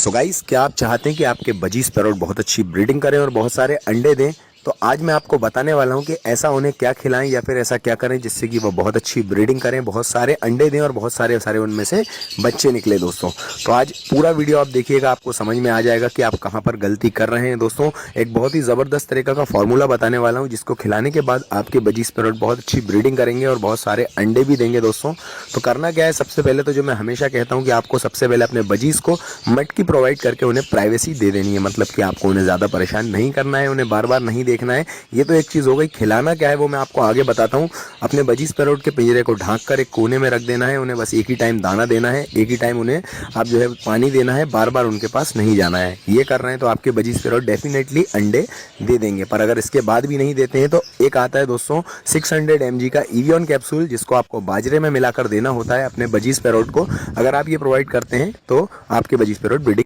So guys, क्या आप चाहते हैं कि आपके बजीज पैरोट बहुत अच्छी ब्रीडिंग करें और बहुत सारे अंडे दें? तो आज मैं आपको बताने वाला हूं कि ऐसा उन्हें क्या खिलाएं या फिर ऐसा क्या करें जिससे कि वो बहुत अच्छी ब्रीडिंग करें, बहुत सारे अंडे दें और बहुत सारे सारे उनमें से बच्चे निकले दोस्तों। तो आज पूरा वीडियो आप देखिएगा, आपको समझ में आ जाएगा कि आप कहां पर गलती कर रहे हैं दोस्तों। एक बहुत ही ज़बरदस्त तरीका का फॉर्मूला बताने वाला हूँ जिसको खिलाने के बाद आपके बजीज पैरोट बहुत अच्छी ब्रीडिंग करेंगे और बहुत सारे अंडे भी देंगे दोस्तों। तो करना क्या है, सबसे पहले तो जो मैं हमेशा कहता हूँ कि आपको सबसे पहले अपने बजीज को मटकी प्रोवाइड करके उन्हें प्राइवेसी दे देनी है। मतलब कि आपको उन्हें ज़्यादा परेशान नहीं करना है, उन्हें बार बार नहीं देखना है। ये तो एक चीज़ हो गई। खिलाना क्या है वो मैं आपको आगे बताता हूँ। अपने बजीज पैरोट के पिंजरे को ढांक कर एक कोने में रख देना है। उन्हें बस एक ही टाइम दाना देना है, एक ही टाइम उन्हें आप जो है पानी देना है, बार बार उनके पास नहीं जाना है। ये कर रहे हैं तो आपके बजीज पैरोट डेफिनेटली अंडे दे देंगे। पर अगर इसके बाद भी नहीं देते हैं तो एक आता है दोस्तों 600 mg का इवियन कैप्सूल, जिसको आपको बाजरे में मिलाकर देना होता है अपने बजीज पैरोट को। अगर आप ये प्रोवाइड करते हैं तो आपके बजीज पैरोट ब्रीडिंग